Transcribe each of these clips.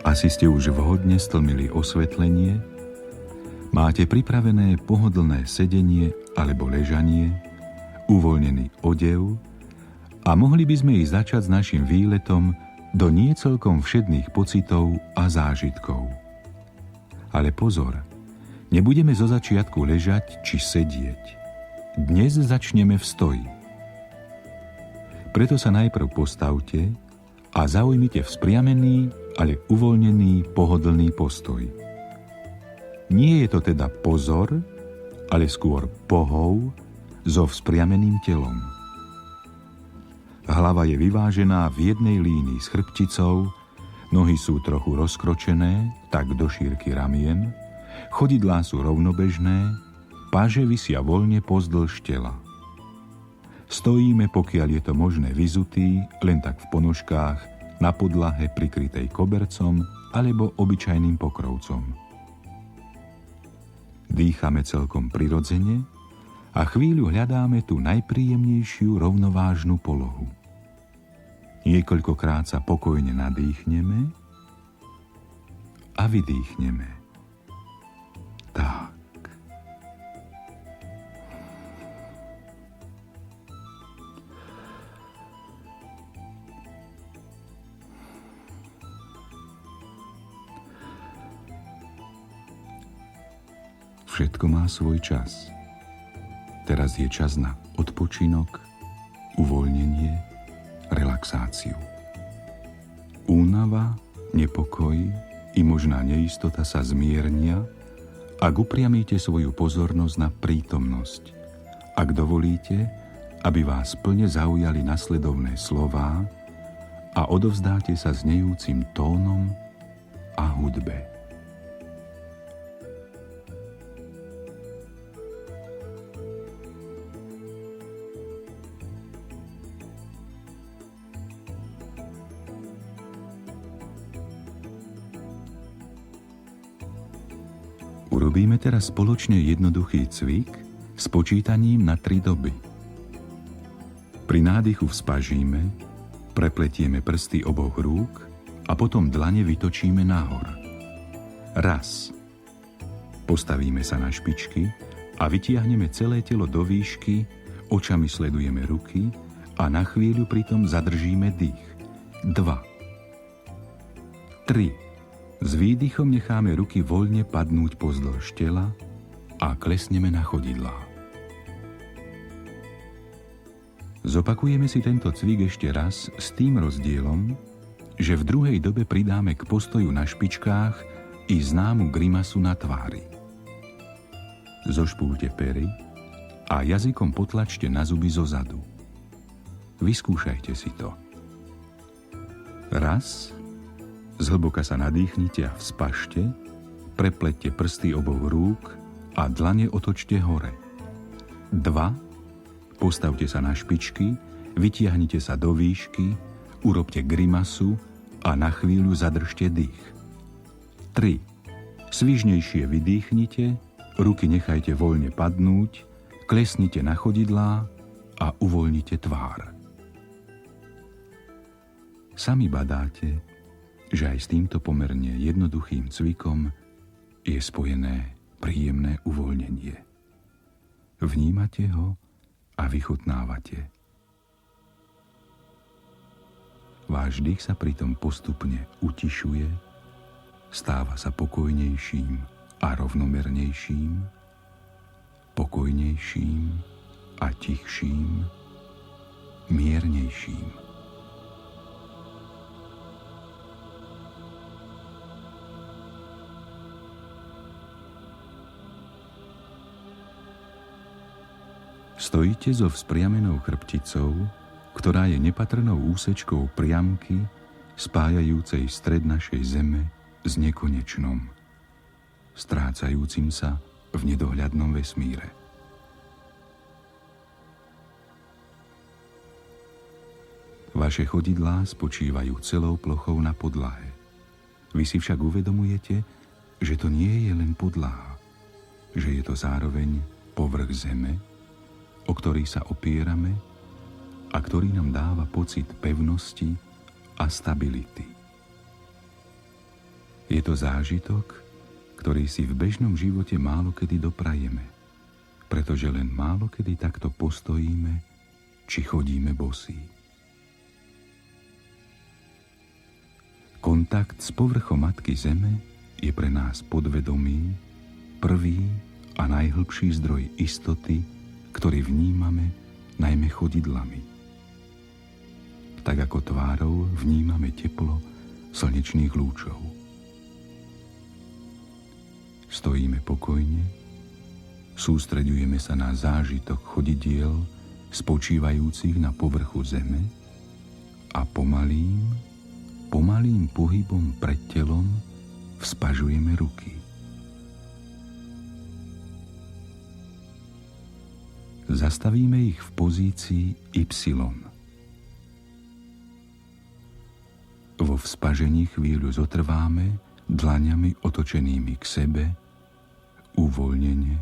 Asi ste už vhodne stlmili osvetlenie, máte pripravené pohodlné sedenie alebo ležanie, uvoľnený odev a mohli by sme ísť začať s našim výletom do niecelkom všedných pocitov a zážitkov. Ale pozor, nebudeme zo začiatku ležať či sedieť. Dnes začneme v stoji. Preto sa najprv postavte a zaujmite vzpriamený, ale uvoľnený, pohodlný postoj. Nie je to teda pozor, ale skôr pohov so vzpriameným telom. Hlava je vyvážená v jednej línii s chrbticou, nohy sú trochu rozkročené, tak do šírky ramien, chodidlá sú rovnobežné, paže visia voľne pozdĺž tela. Stojíme, pokiaľ je to možné, vyzutí, len tak v ponožkách, na podlahe prikrytej kobercom alebo obyčajným pokrovcom. Dýchame celkom prirodzene a chvíľu hľadáme tú najpríjemnejšiu rovnovážnu polohu. Niekoľkokrát sa pokojne nadýchneme a vydýchneme. Tak. Všetko má svoj čas. Teraz je čas na odpočinok, uvoľnenie, relaxáciu. Únava, nepokoj i možná neistota sa zmiernia, ak upriamíte svoju pozornosť na prítomnosť. Ak dovolíte, aby vás plne zaujali nasledovné slová a odovzdáte sa znejúcim tónom a hudbe. Urobíme teraz spoločne jednoduchý cvik s počítaním na 3 doby. Pri nádychu vzpažíme, prepletieme prsty oboch rúk a potom dlane vytočíme nahor. Raz. Postavíme sa na špičky a vytiahneme celé telo do výšky, očami sledujeme ruky a na chvíľu pritom zadržíme dých. 2. 3. S výdychom necháme ruky voľne padnúť pozdĺž tela a klesneme na chodidlá. Zopakujeme si tento cvik ešte raz s tým rozdielom, že v druhej dobe pridáme k postoju na špičkách i známu grimasu na tvári. Zošpúlte pery a jazykom potlačte na zuby zozadu. Vyskúšajte si to. Raz. Zhlboka sa nadýchnite a vzpašte, preplete prsty oboch rúk a dlane otočte hore. 2. Postavte sa na špičky, vytiahnite sa do výšky, urobte grimasu a na chvíľu zadržte dých. 3. Svižnejšie vydýchnite, ruky nechajte voľne padnúť, klesnite na chodidlá a uvoľnite tvár. Sami badáte, že aj s týmto pomerne jednoduchým cvikom je spojené príjemné uvoľnenie. Vnímate ho a vychutnávate. Váš dých sa pritom postupne utišuje, stáva sa pokojnejším a rovnomernejším, pokojnejším a tichším, miernejším. Stojíte so vzpriamenou chrbticou, ktorá je nepatrnou úsečkou priamky spájajúcej stred našej zeme s nekonečnom, strácajúcim sa v nedohľadnom vesmíre. Vaše chodidlá spočívajú celou plochou na podlahe. Vy si však uvedomujete, že to nie je len podlaha, že je to zároveň povrch zeme, o ktorý sa opierame a ktorý nám dáva pocit pevnosti a stability. Je to zážitok, ktorý si v bežnom živote málokedy doprajeme, pretože len málokedy takto postojíme či chodíme bosí. Kontakt s povrchom Matky Zeme je pre nás podvedomý, prvý a najhlbší zdroj istoty, ktorý vnímame najmä chodidlami. Tak ako tvárou vnímame teplo slnečných lúčov. Stojíme pokojne, sústreďujeme sa na zážitok chodidiel spočívajúcich na povrchu zeme a pomalým pohybom pred telom vzpažujeme ruky. Zastavíme ich v pozícii Y. Vo vzpažení chvíľu zotrváme dlaňami otočenými k sebe, uvoľnene,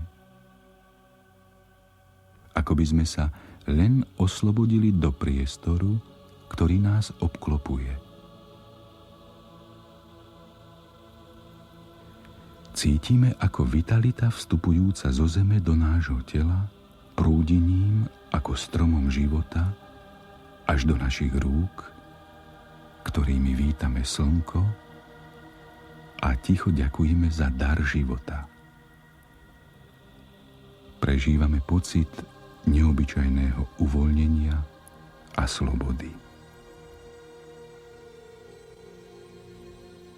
ako by sme sa len oslobodili do priestoru, ktorý nás obklopuje. Cítime, ako vitalita vstupujúca zo zeme do nášho tela prúdením ako stromom života až do našich rúk, ktorými vítame slnko a ticho ďakujeme za dar života. Prežívame pocit neobyčajného uvoľnenia a slobody.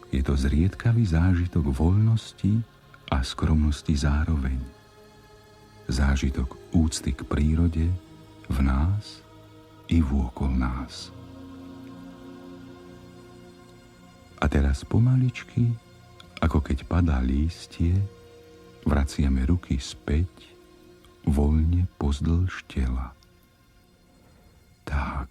Je to zriedkavý zážitok voľnosti a skromnosti zároveň. Zážitok úcty k prírode v nás i vôkol nás. A teraz pomaličky, ako keď padá lístie, vraciame ruky späť, voľne pozdĺž tela. Tak.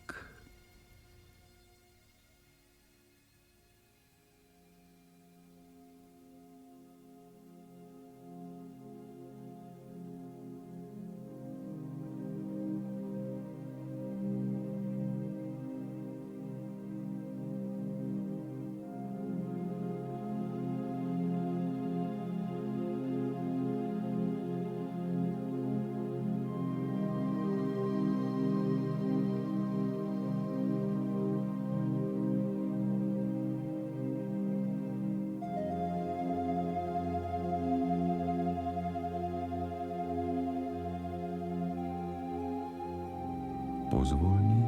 Pozvolne,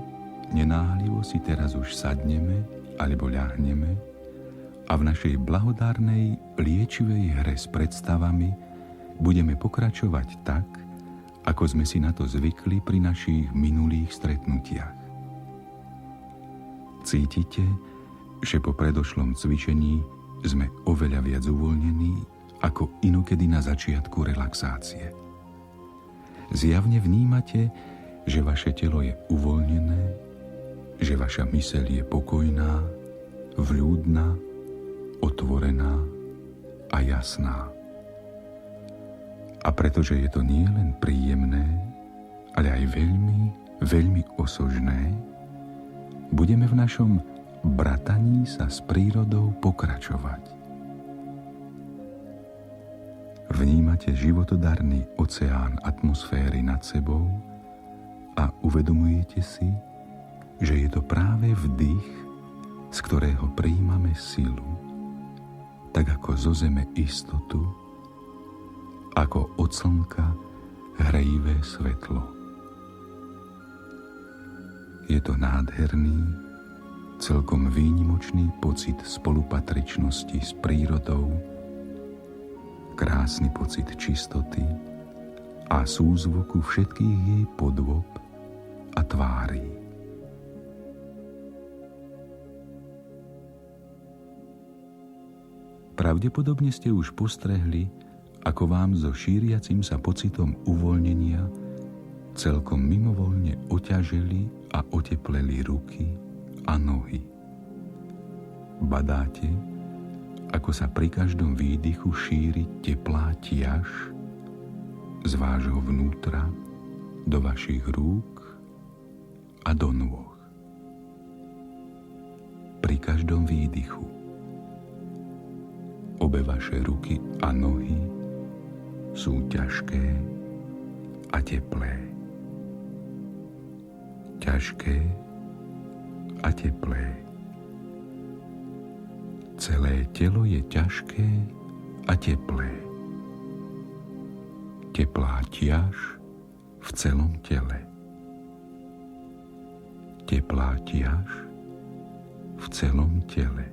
nenáhlivo si teraz už sadneme alebo ľahneme a v našej blahodárnej liečivej hre s predstavami budeme pokračovať tak, ako sme si na to zvykli pri našich minulých stretnutiach. Cítite, že po predošlom cvičení sme oveľa viac uvoľnení ako inokedy na začiatku relaxácie. Zjavne vnímate, že vaše telo je uvoľnené, že vaša myseľ je pokojná, vľúdna, otvorená a jasná. A pretože je to nie len príjemné, ale aj veľmi, veľmi osožné, budeme v našom brataní sa s prírodou pokračovať. Vnímate životodarný oceán atmosféry nad sebou a uvedomujete si, že je to práve vdych, z ktorého prijímame silu, tak ako zo zeme istotu, ako od slnka hrejivé svetlo. Je to nádherný, celkom výnimočný pocit spolupatričnosti s prírodou, krásny pocit čistoty a súzvuku všetkých jej podôb a tvári. Pravdepodobne ste už postrehli, ako vám so šíriacim sa pocitom uvoľnenia celkom mimovoľne oťaželi a otepleli ruky a nohy. Badáte, ako sa pri každom výdychu šíri teplá tiaž z vášho vnútra do vašich rúk a do nôh. Pri každom výdychu obe vaše ruky a nohy sú ťažké a teplé. Ťažké a teplé. Celé telo je ťažké a teplé. Teplá tiaž v celom tele. Teplá tiaž v celom tele.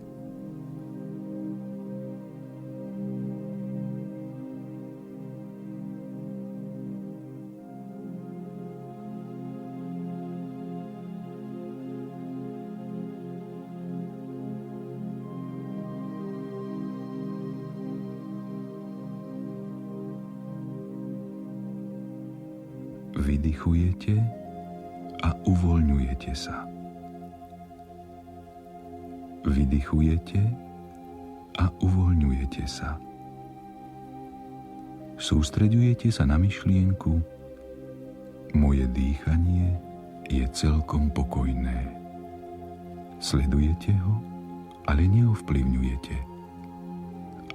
Vydychujete a uvoľňujete sa. Vydychujete a uvoľňujete sa. Sústreďujete sa na myšlienku: moje dýchanie je celkom pokojné. Sledujete ho, ale neovplyvňujete.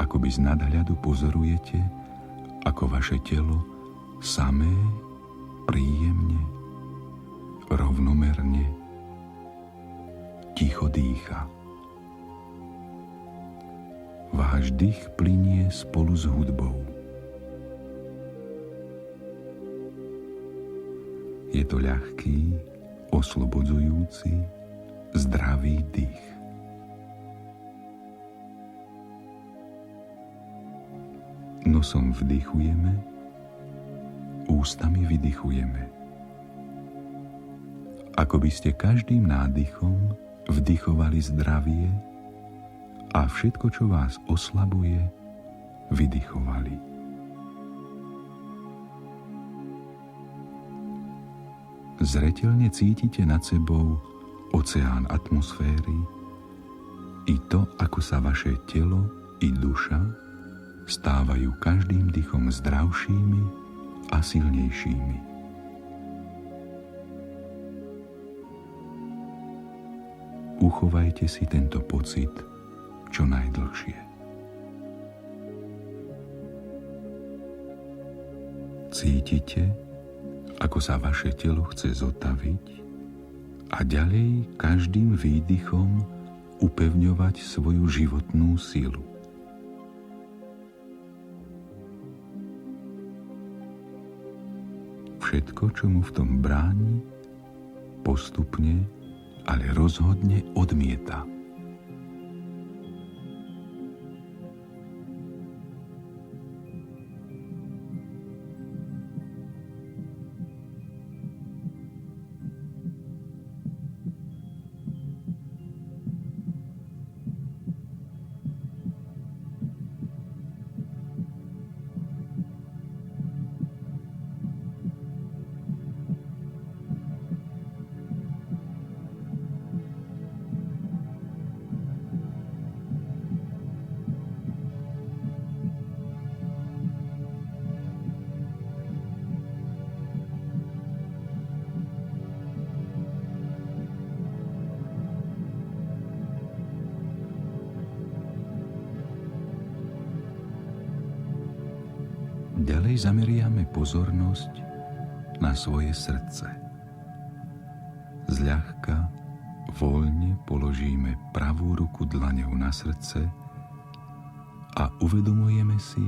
Akoby z nadhľadu pozorujete, ako vaše telo samé, príjemne, rovnomerne, ticho dýcha. Váš dých plynie spolu s hudbou. Je to ľahký, oslobodzujúci, zdravý dých. Nosom vdychujeme, ústami vydychujeme. Ako by ste každým nádychom vdychovali zdravie a všetko, čo vás oslabuje, vydychovali. Zreteľne cítite nad sebou oceán atmosféry i to, ako sa vaše telo i duša stávajú každým dychom zdravšími a silnejšími. Uchovajte si tento pocit čo najdlhšie. Cítite, ako sa vaše telo chce zotaviť a ďalej každým výdychom upevňovať svoju životnú silu. Všetko, čo mu v tom bráni, postupne, ale rozhodne odmieta. Ďalej zameriame pozornosť na svoje srdce. Zľahka, voľne položíme pravú ruku dlaňou na srdce a uvedomujeme si,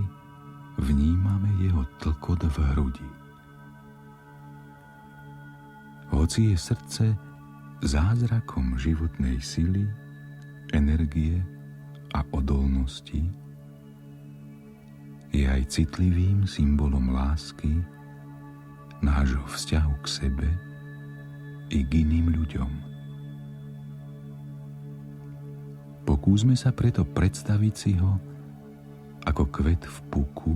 vnímame jeho tlkot v hrudi. Hoci je srdce zázrakom životnej sily, energie a odolnosti, je aj citlivým symbolom lásky, nášho vzťahu k sebe i k iným ľuďom. Pokúsme sa preto predstaviť si ho ako kvet v puku,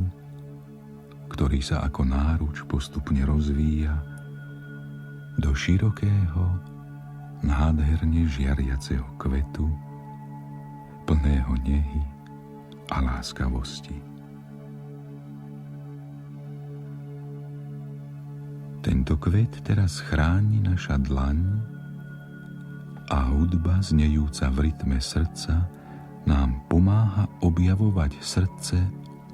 ktorý sa ako náruč postupne rozvíja do širokého, nádherne žiariaceho kvetu, plného nehy a láskavosti. Tento kvet teraz chráni naša dlaň a hudba znejúca v rytme srdca nám pomáha objavovať srdce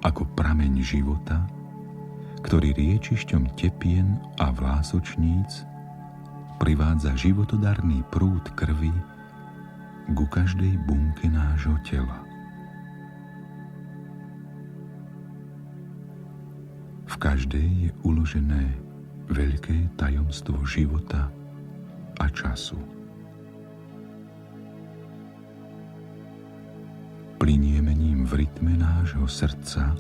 ako prameň života, ktorý riečišťom tepien a vlásočníc privádza životodarný prúd krvi ku každej bunke nášho tela. V každej je uložené veľké tajomstvo života a času. Plynieme ním v rytme nášho srdca,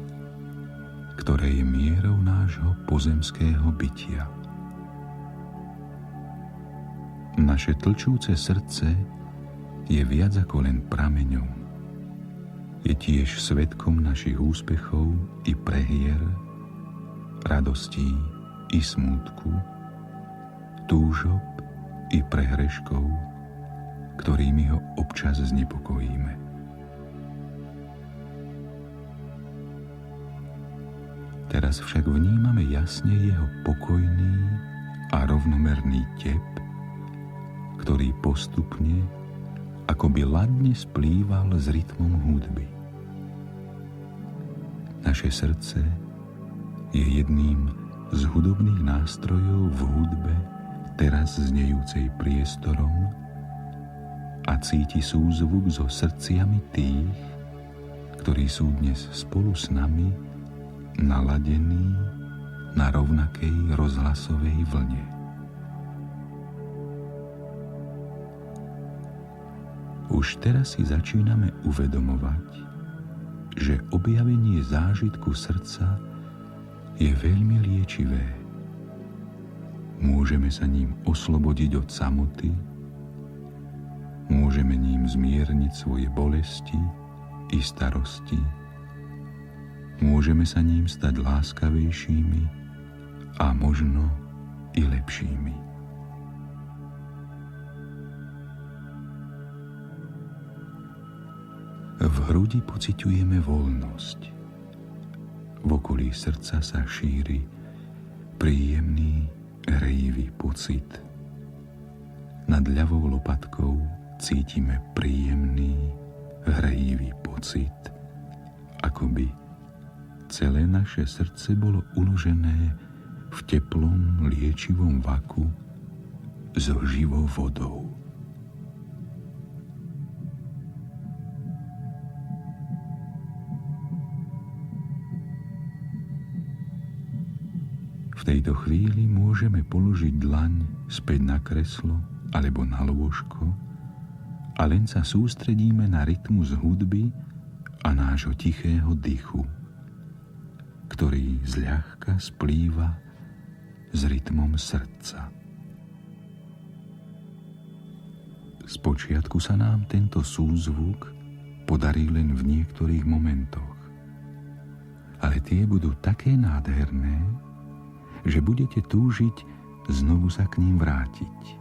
ktoré je mierou nášho pozemského bytia. Naše tlčúce srdce je viac ako len prameňom. Je tiež svedkom našich úspechov i prehier, radostí i smútku, túžob i prehreškov, ktorými ho občas znepokojíme. Teraz však vnímame jasne jeho pokojný a rovnomerný tep, ktorý postupne akoby ladne splýval s rytmom hudby. Naše srdce je jedným z hudobných nástrojov v hudbe teraz znejúcej priestorom a cíti súzvuk so srdciami tých, ktorí sú dnes spolu s nami naladení na rovnakej rozhlasovej vlne. Už teraz si začíname uvedomovať, že objavenie zážitku srdca je veľmi liečivé. Môžeme sa ním oslobodiť od samoty, môžeme ním zmierniť svoje bolesti i starosti, môžeme sa ním stať láskavejšími a možno i lepšími. V hrudi pociťujeme voľnosť. V okolí srdca sa šíri príjemný, hrejivý pocit. Nad ľavou lopatkou cítime príjemný, hrejivý pocit, akoby celé naše srdce bolo uložené v teplom, liečivom vaku so živou vodou. V tejto chvíli môžeme položiť dlaň späť na kreslo alebo na lôžko a len sa sústredíme na rytmus hudby a nášho tichého dychu, ktorý zľahka splýva s rytmom srdca. Spočiatku sa nám tento súzvuk podarí len v niektorých momentoch, ale tie budú také nádherné, že budete túžiť znovu sa k ním vrátiť.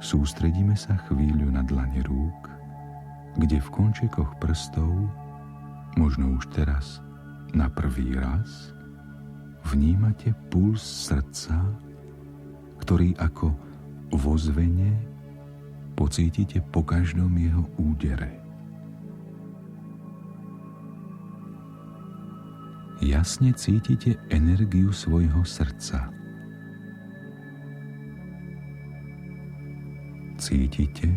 Sústredíme sa chvíľu na dlane rúk, kde v končekoch prstov, možno už teraz na prvý raz, vnímate puls srdca, ktorý ako vo zvene pocítite po každom jeho údere. Jasne cítite energiu svojho srdca. Cítite,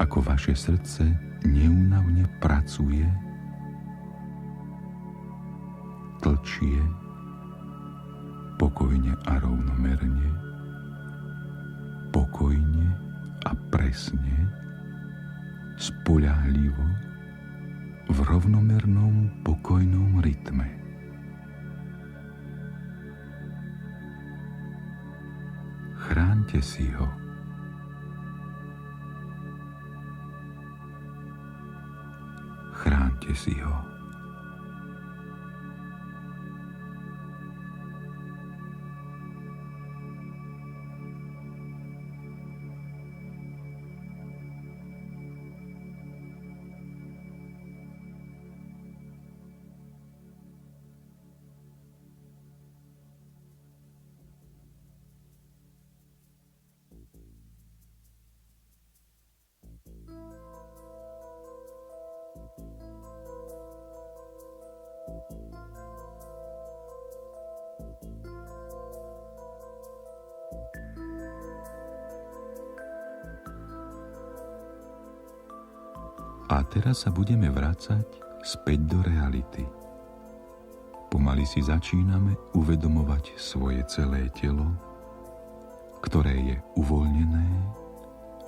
ako vaše srdce neúnavne pracuje, tlčie, pokojne a rovnomerne, pokojne a presne, spoľahlivo, v rovnomernom pokojnom rytme. Chráňte si ho. Predstavte si ho. A teraz sa budeme vracať späť do reality. Pomaly si začíname uvedomovať svoje celé telo, ktoré je uvoľnené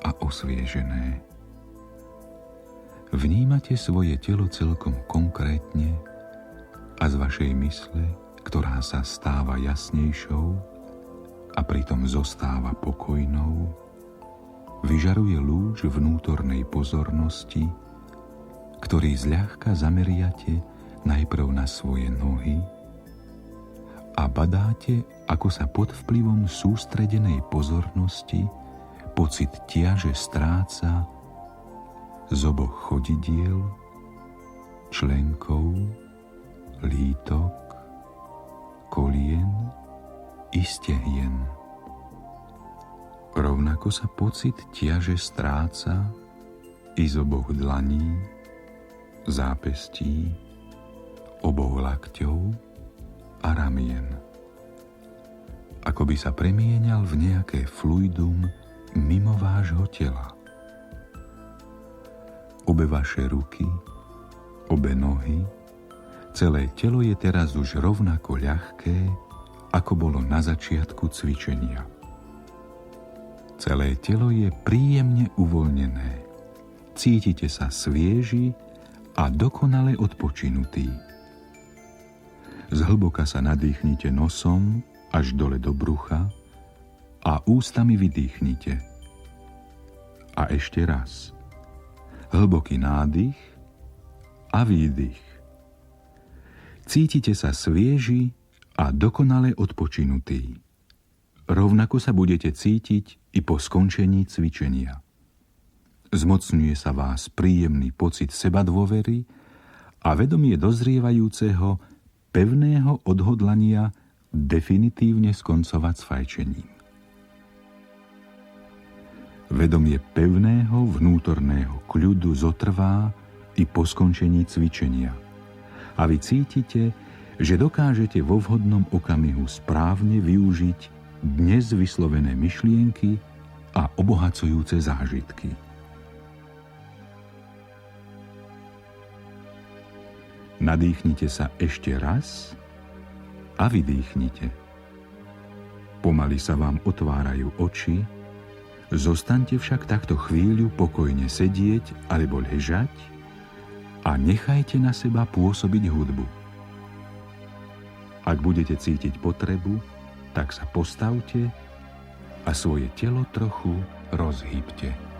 a osviežené. Vnímate svoje telo celkom konkrétne a z vašej mysle, ktorá sa stáva jasnejšou a pritom zostáva pokojnou, vyžaruje lúč vnútornej pozornosti, ktorý zľahka zameriate najprv na svoje nohy a badáte, ako sa pod vplyvom sústredenej pozornosti pocit ťaže stráca z oboch chodidiel, členkov, lítok, kolien i stehien. Rovnako sa pocit ťaže stráca i z oboch dlaní, zápestí, oboch lakťov a ramien. Ako by sa premieňal v nejaké fluidum mimo vášho tela. Obe vaše ruky, obe nohy, celé telo je teraz už rovnako ľahké, ako bolo na začiatku cvičenia. Celé telo je príjemne uvoľnené. Cítite sa svieži a dokonale odpočinutý. Zhlboka sa nadýchnite nosom až dole do brucha a ústami vydýchnite. A ešte raz. Hlboký nádych a výdych. Cítite sa svieži a dokonale odpočinutý. Rovnako sa budete cítiť i po skončení cvičenia. Zmocňuje sa vás príjemný pocit sebadôvery a vedomie dozrievajúceho pevného odhodlania definitívne skoncovať s fajčením. Vedomie pevného vnútorného kľudu zotrvá i po skončení cvičenia. A vy cítite, že dokážete vo vhodnom okamihu správne využiť dnes vyslovené myšlienky a obohacujúce zážitky. Nadýchnite sa ešte raz a vydýchnite. Pomaly sa vám otvárajú oči, zostaňte však takto chvíľu pokojne sedieť alebo ležať a nechajte na seba pôsobiť hudbu. Ak budete cítiť potrebu, tak sa postavte a svoje telo trochu rozhýbte.